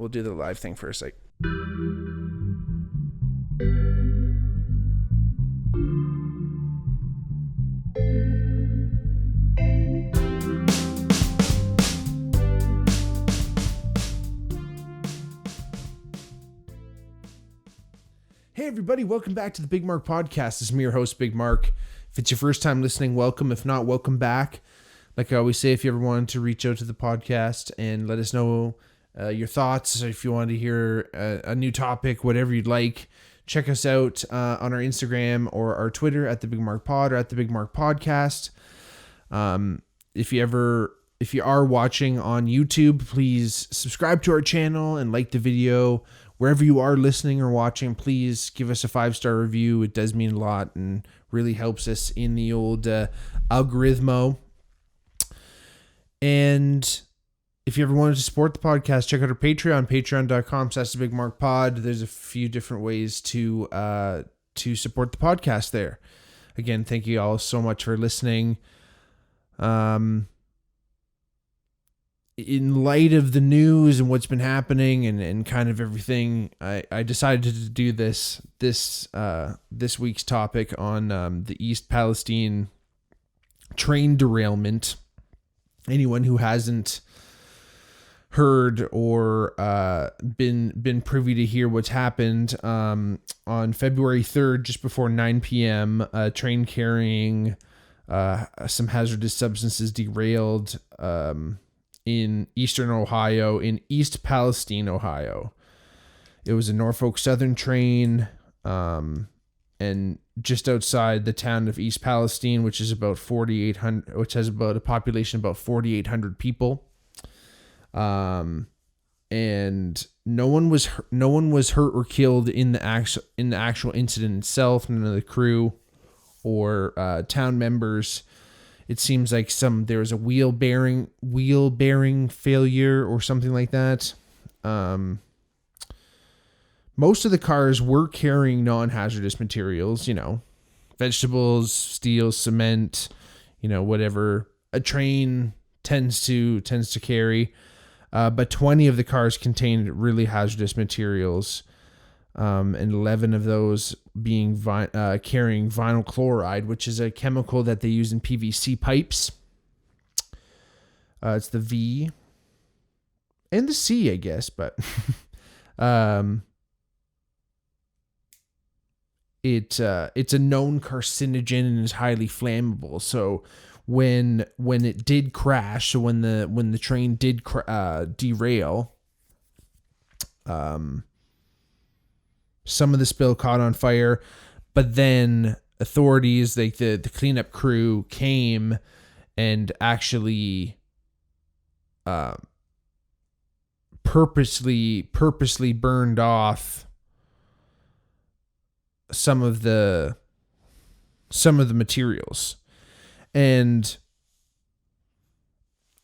we'll do the live thing first. Like, hey everybody, welcome back to the Bigmark podcast. This is me, your host, Bigmark. If it's your first time listening, welcome. If not, welcome back. Like I always say, if you ever wanted to reach out to the podcast and let us know your thoughts, if you want to hear a new topic, whatever you'd like, check us out on our Instagram or our Twitter at the Bigmark Pod or at the Bigmark Podcast. If you are watching on YouTube, please subscribe to our channel and like the video. Wherever you are listening or watching, please give us a 5-star review. It does mean a lot and really helps us in the old algorithm. And if you ever wanted to support the podcast, check out our Patreon, patreon.com/thebigmarkpod. There's a few different ways to support the podcast there. Again, thank you all so much for listening. In light of the news and what's been happening and kind of everything, I decided to do this week's topic on the East Palestine train derailment. Anyone who hasn't heard or been privy to hear what's happened, on February 3rd, just before 9 p.m., a train carrying some hazardous substances derailed in eastern Ohio, in East Palestine, Ohio. It was a Norfolk Southern train, and just outside the town of East Palestine, which is about 4,800, which has about a population of about 4,800 people. And no one was hurt or killed in the actual incident itself. None of the crew or town members. It seems like there was a wheel bearing failure or something like that. Most of the cars were carrying non-hazardous materials, vegetables, steel, cement, whatever a train tends to carry. But 20 of the cars contained really hazardous materials, and 11 of those being carrying vinyl chloride, which is a chemical that they use in PVC pipes. It's the V and the C, I guess, but it's a known carcinogen and is highly flammable. So when it did crash, so when the train did derail, some of the spill caught on fire, but then authorities, like the cleanup crew, came and actually purposely burned off some of the materials. And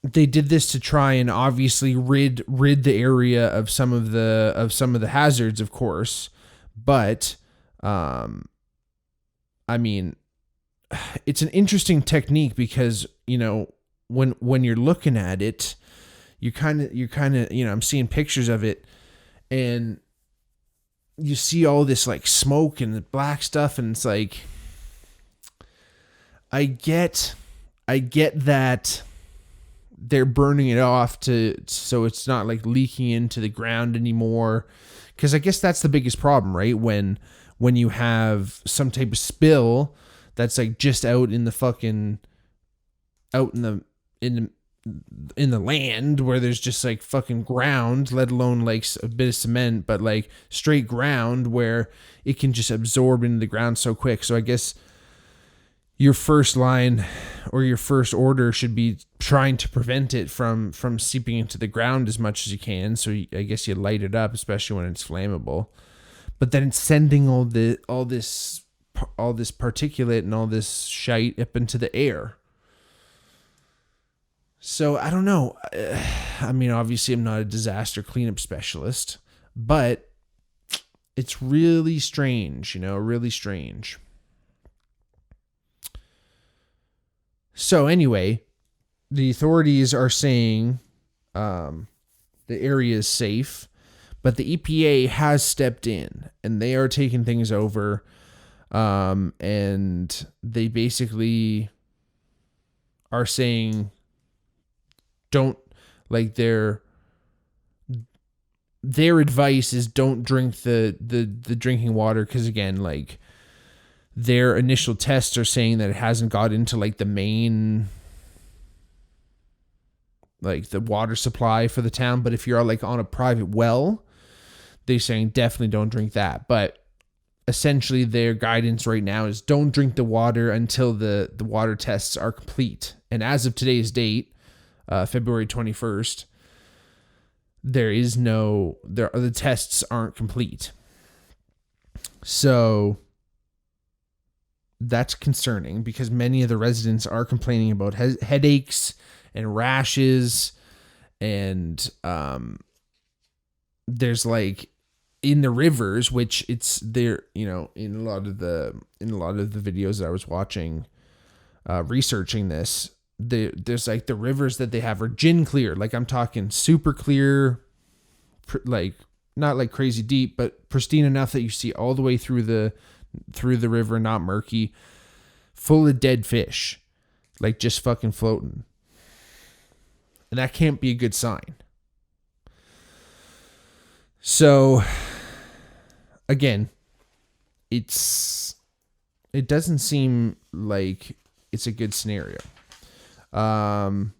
they did this to try and obviously rid the area of some of the hazards, of course. But, I mean, it's an interesting technique because, when you're looking at it, you're kind of, I'm seeing pictures of it and you see all this like smoke and the black stuff. And it's like, I get that they're burning it off so it's not like leaking into the ground anymore. Because I guess that's the biggest problem, right? When you have some type of spill that's like just out in the land where there's just like fucking ground, let alone like a bit of cement, but like straight ground where it can just absorb into the ground so quick. So I guess your first line or your first order should be trying to prevent it from seeping into the ground as much as you can. So I guess you light it up, especially when it's flammable. But then it's sending all this particulate and all this shite up into the air. So I don't know. I mean, obviously I'm not a disaster cleanup specialist, but it's really strange, really strange. So anyway, the authorities are saying the area is safe. But the EPA has stepped in and they are taking things over. And they basically are saying, don't, like, their advice is don't drink the drinking water. Cause again, like, their initial tests are saying that it hasn't got into like the main, like the water supply for the town. But if you're like on a private well, they're saying definitely don't drink that. But essentially their guidance right now is don't drink the water until the water tests are complete. And as of today's date, February 21st, the tests aren't complete. So that's concerning because many of the residents are complaining about headaches and rashes. And there's like in the rivers, which it's there, you know, in a lot of the videos that I was watching, researching this, there's like the rivers that they have are gin clear. Like I'm talking super clear, like not like crazy deep, but pristine enough that you see all the way through the river, not murky, full of dead fish, like just fucking floating. And that can't be a good sign. So again, it doesn't seem like it's a good scenario. The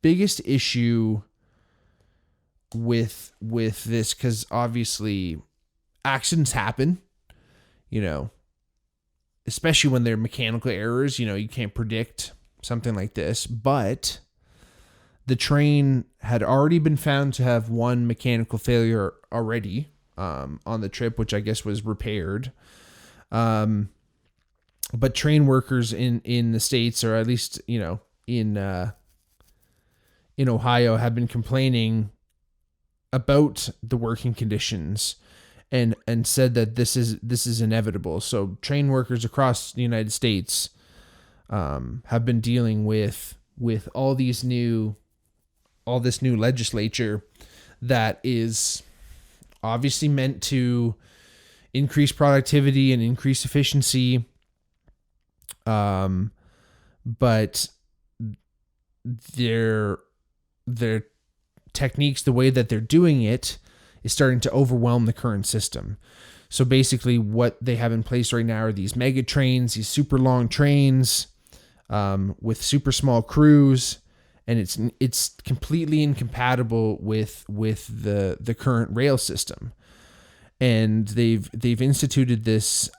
biggest issue with this, because obviously accidents happen, you know, especially when they're mechanical errors, you know, you can't predict something like this, but the train had already been found to have one mechanical failure already, on the trip, which I guess was repaired. But train workers in the States, or at least, you know, in Ohio, have been complaining about the working conditions and said that this is inevitable. So train workers across the United States have been dealing with all this new legislature that is obviously meant to increase productivity and increase efficiency. But their techniques, the way that they're doing it, is starting to overwhelm the current system. So basically what they have in place right now are these mega trains, these super long trains, with super small crews, and it's completely incompatible with the current rail system. And they've instituted this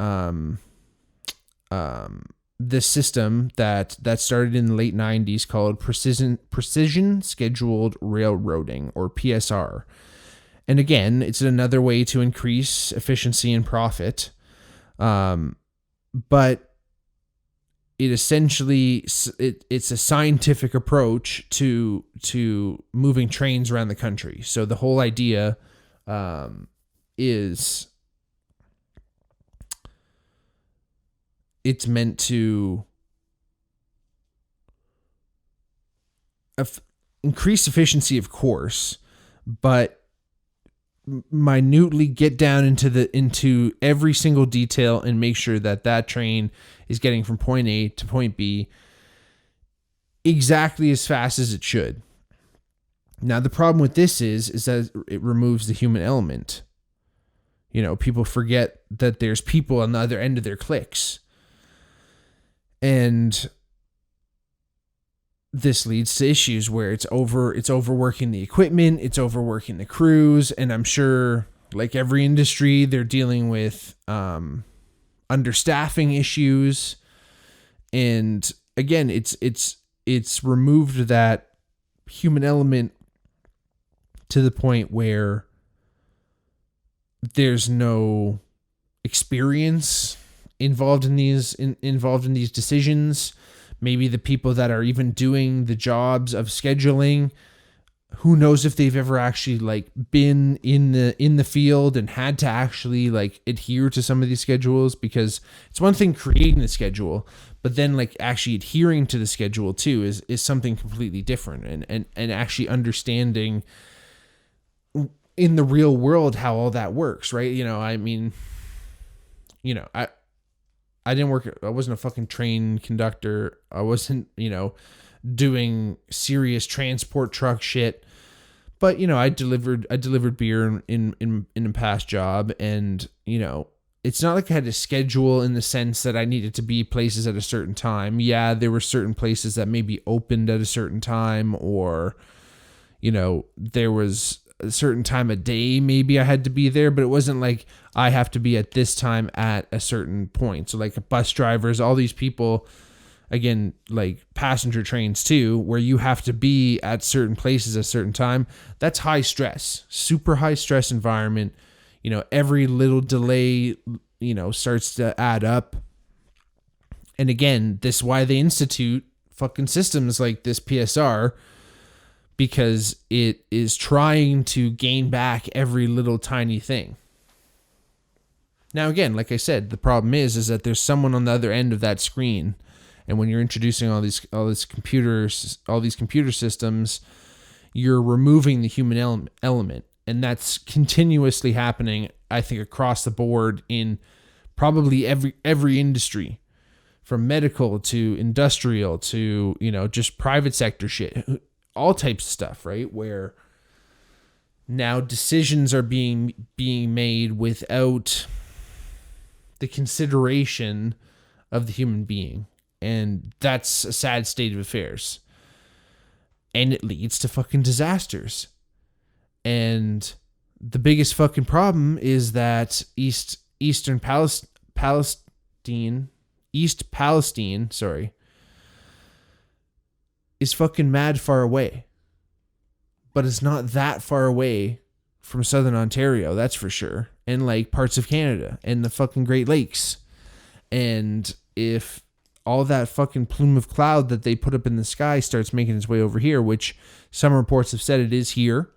this system that started in the late 90s called precision scheduled railroading, or PSR. And again, it's another way to increase efficiency and profit. But it essentially, it's a scientific approach to moving trains around the country. So the whole idea is it's meant to increase efficiency, of course, but minutely get down into every single detail and make sure that train is getting from point A to point B exactly as fast as it should. Now, the problem with this is that it removes the human element. You know, people forget that there's people on the other end of their clicks. And this leads to issues where it's overworking the equipment, it's overworking the crews, and I'm sure, like every industry, they're dealing with understaffing issues. And again, it's removed that human element to the point where there's no experience involved in these decisions. Maybe the people that are even doing the jobs of scheduling who knows if they've ever actually like been in the field and had to actually like adhere to some of these schedules, because it's one thing creating the schedule, but then like actually adhering to the schedule too is something completely different, and actually understanding in the real world how all that works, right? I mean, I didn't work, I wasn't a fucking train conductor. I wasn't, doing serious transport truck shit. But, I delivered beer in a past job, and, it's not like I had a schedule in the sense that I needed to be places at a certain time. Yeah, there were certain places that maybe opened at a certain time, or, there was a certain time of day maybe I had to be there, but it wasn't like I have to be at this time at a certain point. So like bus drivers, all these people, again, like passenger trains too, where you have to be at certain places at a certain time. That's high stress, super high stress environment. Every little delay, starts to add up. And again, this is why they institute fucking systems like this PSR, because it is trying to gain back every little tiny thing. Now, again, like I said, the problem is that there's someone on the other end of that screen. And when you're introducing all these computer systems, you're removing the human element. And that's continuously happening, I think, across the board in probably every industry, from medical to industrial to, just private sector shit, all types of stuff, right? Where now decisions are being made without the consideration of the human being. And that's a sad state of affairs. And it leads to fucking disasters. And the biggest fucking problem is that East Palestine, is fucking mad far away. But it's not that far away from Southern Ontario, that's for sure. And like parts of Canada and the fucking Great Lakes. And if all that fucking plume of cloud that they put up in the sky starts making its way over here, which some reports have said it is here.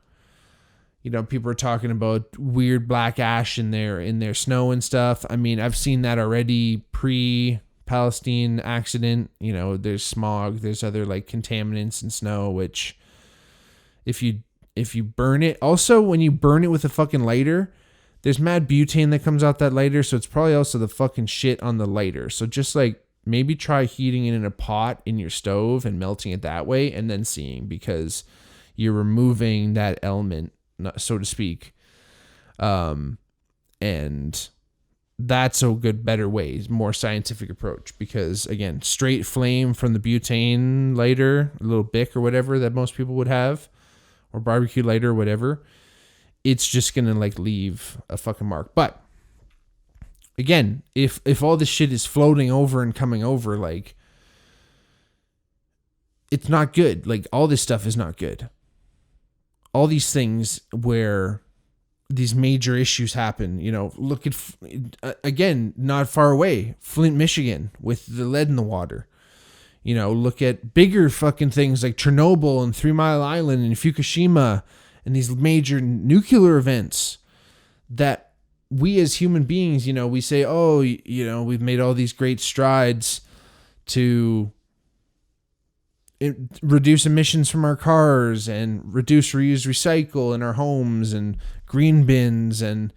People are talking about weird black ash in their snow and stuff. I mean, I've seen that already pre-Palestine accident. There's smog, there's other like contaminants in snow, which if you burn it, also when you burn it with a fucking lighter, there's mad butane that comes out that lighter. So it's probably also the fucking shit on the lighter. So just like maybe try heating it in a pot in your stove and melting it that way, and then seeing, because you're removing that element, so to speak. And that's a better way, more scientific approach, because again, straight flame from the butane lighter, a little Bic or whatever that most people would have, or barbecue lighter or whatever, it's just going to like leave a fucking mark. But again, if all this shit is floating over and coming over, like, it's not good. Like, all this stuff is not good. All these things where these major issues happen, look at, again, not far away, Flint, Michigan, with the lead in the water. Look at bigger fucking things like Chernobyl and 3 Mile Island and Fukushima and these major nuclear events that we as human beings, we say, oh, we've made all these great strides to reduce emissions from our cars and reduce, reuse, recycle in our homes, and green bins and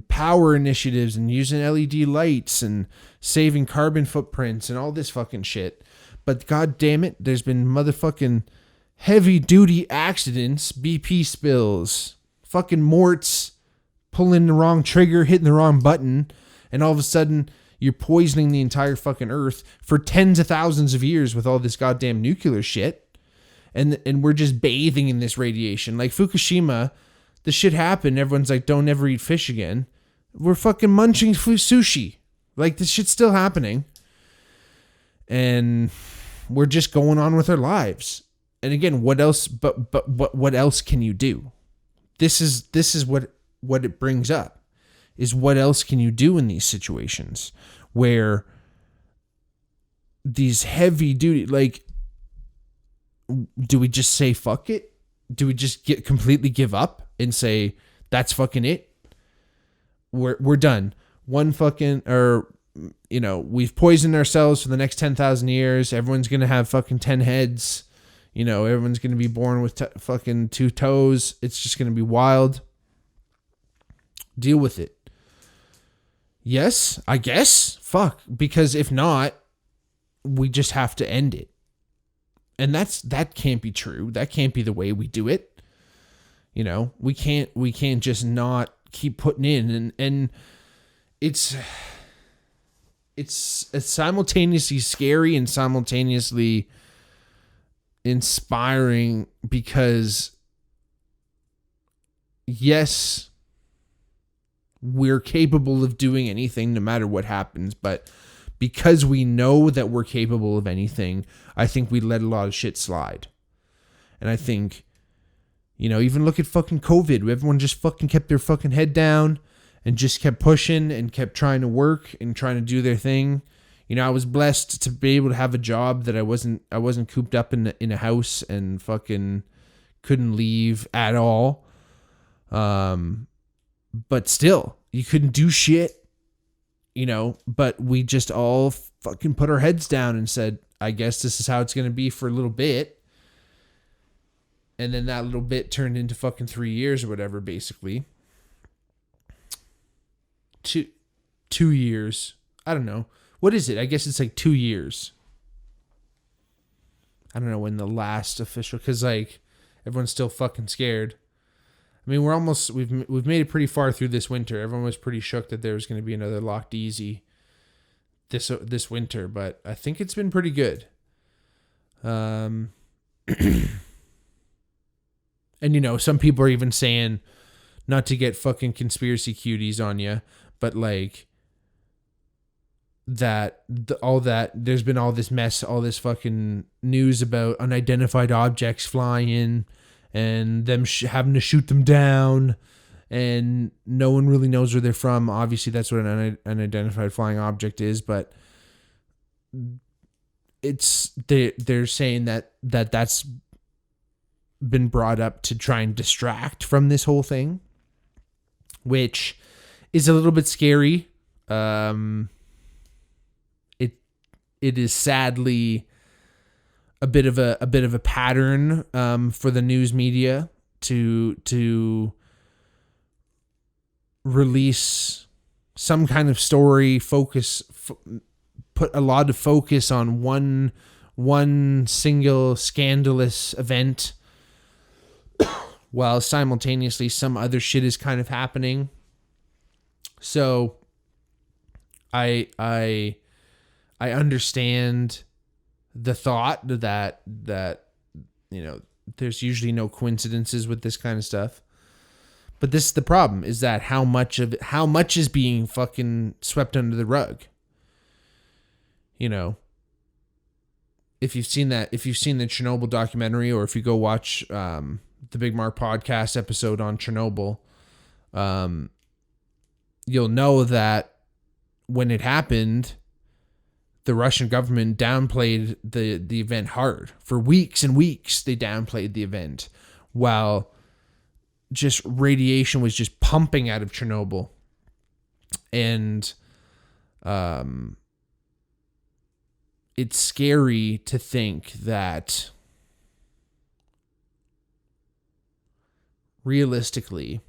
power initiatives and using LED lights and saving carbon footprints and all this fucking shit. But god damn it, there's been motherfucking heavy duty accidents, BP spills, fucking morts, pulling the wrong trigger, hitting the wrong button, and all of a sudden you're poisoning the entire fucking earth for tens of thousands of years with all this goddamn nuclear shit. And we're just bathing in this radiation. Like Fukushima, the shit happened. Everyone's like, don't ever eat fish again. We're fucking munching sushi. Like, this shit's still happening. And we're just going on with our lives. And again, what else, but what else can you do? This is what it brings up. Is what else can you do in these situations where these heavy duty, like, do we just say fuck it? Do we just completely give up and say, that's fucking it? We're done. We've poisoned ourselves for the next 10,000 years. Everyone's going to have fucking 10 heads. Everyone's going to be born with fucking 2 toes. It's just going to be wild. Deal with it. Yes, I guess. Fuck. Because if not, we just have to end it. And that can't be true. That can't be the way we do it. We can't just not keep putting in, and it's simultaneously scary and simultaneously inspiring, because yes, we're capable of doing anything no matter what happens, but because we know that we're capable of anything, I think we let a lot of shit slide. And I think, even look at fucking COVID. Everyone just fucking kept their fucking head down and just kept pushing and kept trying to work and trying to do their thing. I was blessed to be able to have a job that I wasn't cooped up in a house and fucking couldn't leave at all. But still, you couldn't do shit. But we just all fucking put our heads down and said, I guess this is how it's going to be for a little bit. And then that little bit turned into fucking 3 years or whatever, basically. 2 years. I don't know. What is it? I guess it's like 2 years. I don't know when the last official, because everyone's still fucking scared. I mean, we've made it pretty far through this winter. Everyone was pretty shook that there was going to be another locked easy this winter, but I think it's been pretty good. And some people are even saying, not to get fucking conspiracy cuties on you, but there's been all this mess, all this fucking news about unidentified objects flying in and them having to shoot them down, and no one really knows where they're from. Obviously, that's what an unidentified flying object is, but they're saying that's been brought up to try and distract from this whole thing, which is a little bit scary. It is sadly a bit of a pattern for the news media to release some kind of story, put a lot of focus on one single scandalous event, while simultaneously some other shit is kind of happening. So I understand the thought that there's usually no coincidences with this kind of stuff. But this is the problem, is that how much is being fucking swept under the rug. If you've seen the Chernobyl documentary, or if you go watch the Bigmark podcast episode on Chernobyl, you'll know that when it happened, the Russian government downplayed the event hard. For weeks and weeks, they downplayed the event, while just radiation was just pumping out of Chernobyl. And it's scary to think that realistically,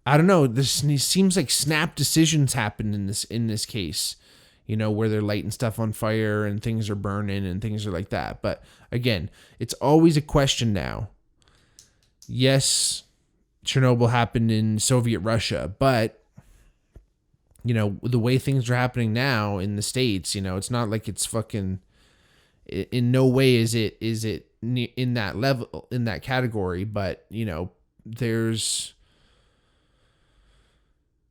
I don't know, this seems like snap decisions happened in this case, where they're lighting stuff on fire and things are burning and things are like that. But again, it's always a question now. Yes, Chernobyl happened in Soviet Russia, but the way things are happening now in the States, it's not like it's fucking, in no way is it in that level, in that category. But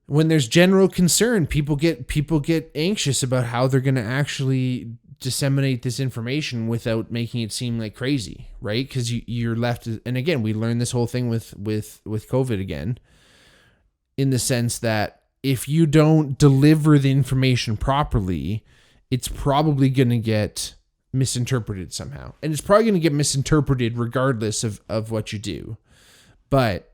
when there's general concern, people get anxious about how they're going to actually disseminate this information without making it seem like crazy, right? Because you're left, and again, we learned this whole thing with COVID again, in the sense that if you don't deliver the information properly, it's probably going to get misinterpreted somehow. And it's probably going to get misinterpreted regardless of what you do. But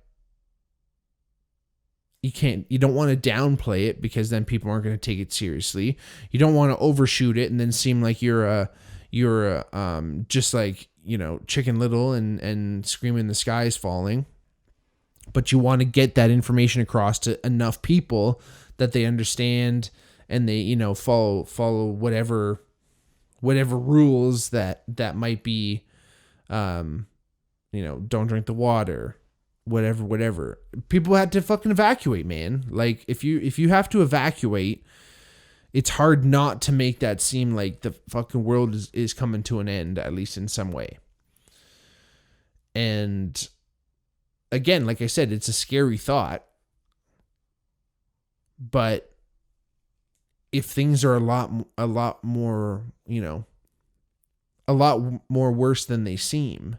you don't want to downplay it, because then people aren't going to take it seriously. You don't want to overshoot it and then seem like you're just like, Chicken Little and screaming the sky is falling. But you want to get that information across to enough people that they understand, and they, follow whatever rules that might be, don't drink the water, whatever. People had to fucking evacuate, man. Like, if you have to evacuate, it's hard not to make that seem like the fucking world is coming to an end, at least in some way. And again, like I said, it's a scary thought. But if things are a lot more, a lot more worse than they seem,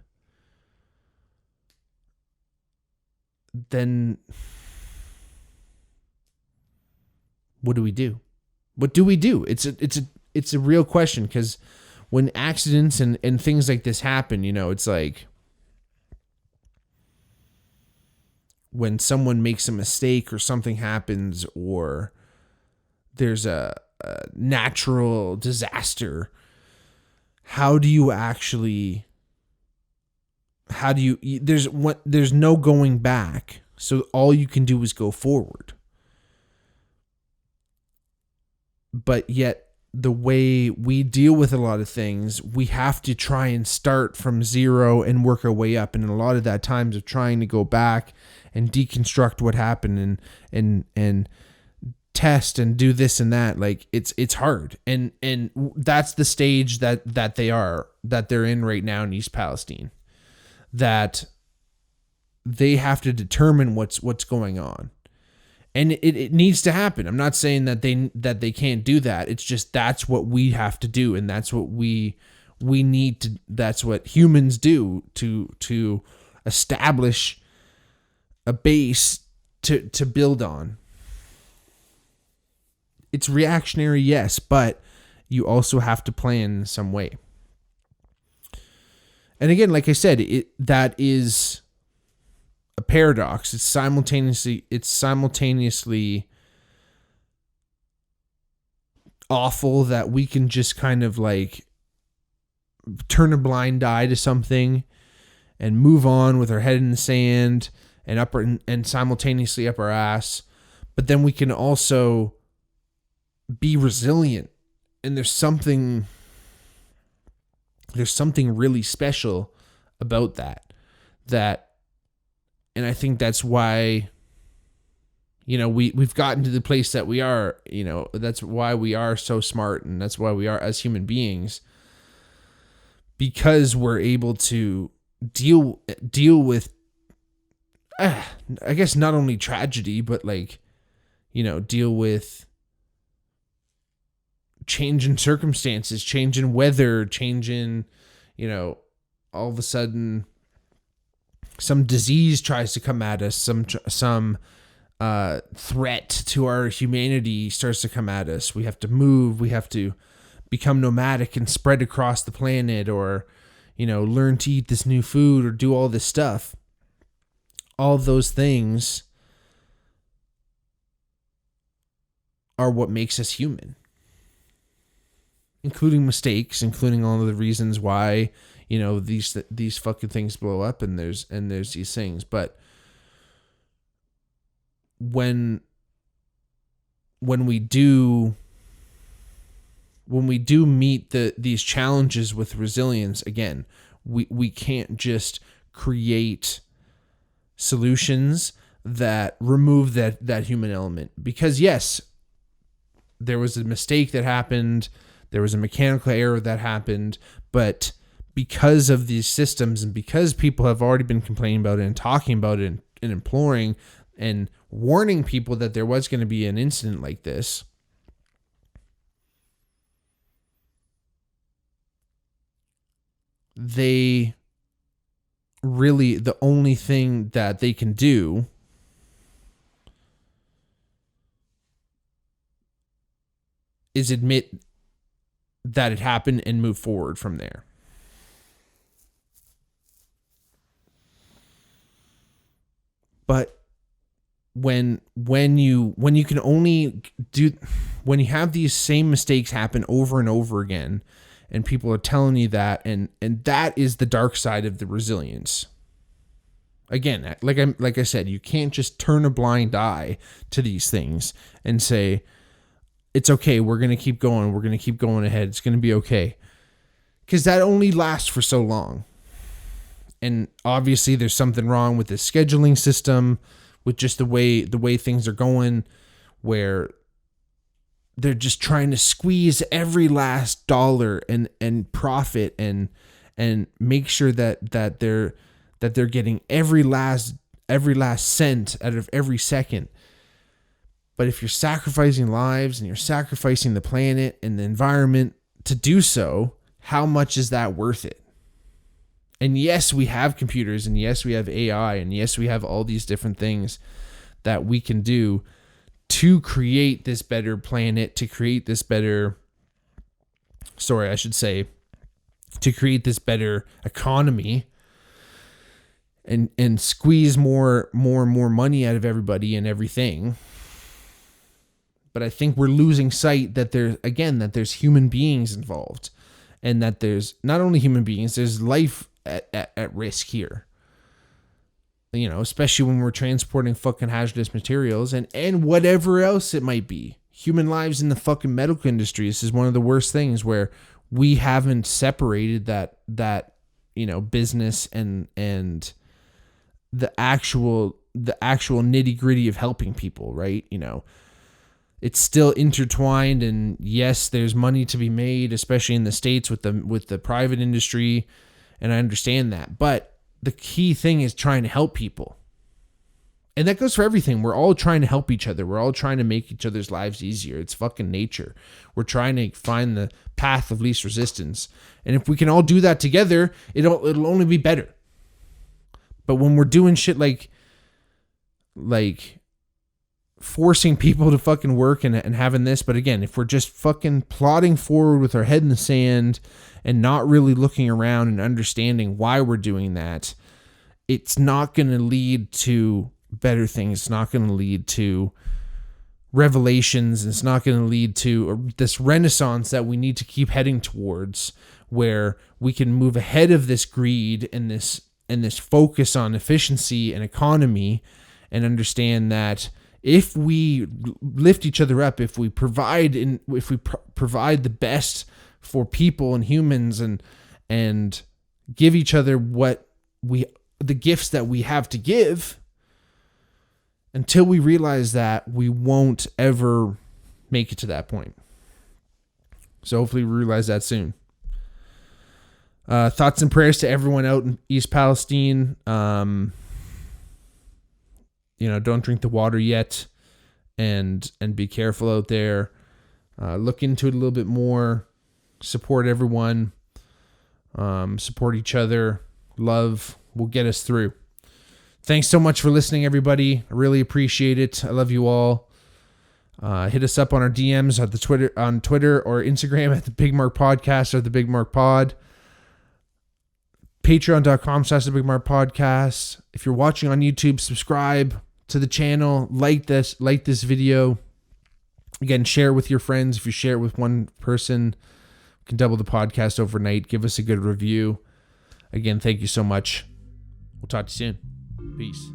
then what do we do? What do we do? It's a real question, because when accidents and things like this happen, it's like when someone makes a mistake or something happens, or there's a natural disaster, there's no going back. So all you can do is go forward. But yet, the way we deal with a lot of things, we have to try and start from zero and work our way up. And a lot of that times of trying to go back and deconstruct what happened and test and do this and that, like it's hard. And that's the stage that they're in right now in East Palestine, that they have to determine what's going on. And it needs to happen. I'm not saying that they can't do that. It's just that's what we have to do, and that's what we need to. That's what humans do to establish a base to build on. It's reactionary, yes, but you also have to plan in some way. And again, like I said, that is a paradox. It's simultaneously awful that we can just kind of like turn a blind eye to something and move on with our head in the sand and simultaneously up our ass. But then we can also be resilient, and there's something really special about that. And I think that's why, we've gotten to the place that we are. That's why we are so smart, and that's why we are as human beings, because we're able to deal with, I guess, not only tragedy, but deal with change in circumstances, change in weather, change in, all of a sudden some disease tries to come at us, some threat to our humanity starts to come at us. We have to move, we have to become nomadic and spread across the planet, or, learn to eat this new food, or do all this stuff. All of those things are what makes us human, including mistakes, including all of the reasons why, these fucking things blow up, and there's these things. But when we do meet these challenges with resilience, again, we can't just create solutions that remove that human element, because yes, there was a mistake that happened, there was a mechanical error that happened, but because of these systems, and because people have already been complaining about it and talking about it and imploring and warning people that there was going to be an incident like this, they really, the only thing that they can do is admit that it happened and move forward from there. But when you can only do, when you have these same mistakes happen over and over again, and people are telling you that, and that is the dark side of the resilience. Again, like I said, you can't just turn a blind eye to these things and say, it's okay, we're going to keep going, we're going to keep going ahead, it's going to be okay. Because that only lasts for so long. And obviously there's something wrong with the scheduling system, with just the way things are going, where they're just trying to squeeze every last dollar and profit and make sure that they're getting every last cent out of every second. But if you're sacrificing lives and you're sacrificing the planet and the environment to do so, how much is that worth it? And yes, we have computers, and yes, we have AI, and yes, we have all these different things that we can do to create this better planet, to create this better, to create this better economy and squeeze more and more money out of everybody and everything. But I think we're losing sight that there's human beings involved, and that there's not only human beings, there's life at risk here. You know, especially when we're transporting fucking hazardous materials and whatever else it might be. Human lives in the fucking medical industry. This is one of the worst things, where we haven't separated that business and the actual nitty-gritty of helping people, right? You know, it's still intertwined, and yes, there's money to be made, especially in the States with the private industry, and I understand that. But the key thing is trying to help people. And that goes for everything. We're all trying to help each other. We're all trying to make each other's lives easier. It's fucking nature. We're trying to find the path of least resistance. And if we can all do that together, it'll only be better. But when we're doing shit like forcing people to fucking work and having this, but again, if we're just fucking plodding forward with our head in the sand and not really looking around and understanding why we're doing that, it's not going to lead to better things. It's not going to lead to revelations. It's not going to lead to this renaissance that we need to keep heading towards, where we can move ahead of this greed and this focus on efficiency and economy, and understand that if we lift each other up, if we provide the best for people and humans, and give each other the gifts that we have to give, until we realize that, we won't ever make it to that point. So hopefully we realize that soon. Thoughts and prayers to everyone out in East Palestine. Don't drink the water yet, and be careful out there. Look into it a little bit more. Support everyone. Support each other. Love will get us through. Thanks so much for listening, everybody. I really appreciate it. I love you all. Hit us up on our DMs on Twitter or Instagram at the Bigmark Podcast or the Bigmark Pod. Patreon.com/the Bigmark Podcast. If you're watching on YouTube, subscribe to the channel. Like this video. Again, share it with your friends. If you share it with one person, we can double the podcast overnight. Give us a good review. Again, thank you so much. We'll talk to you soon. Peace.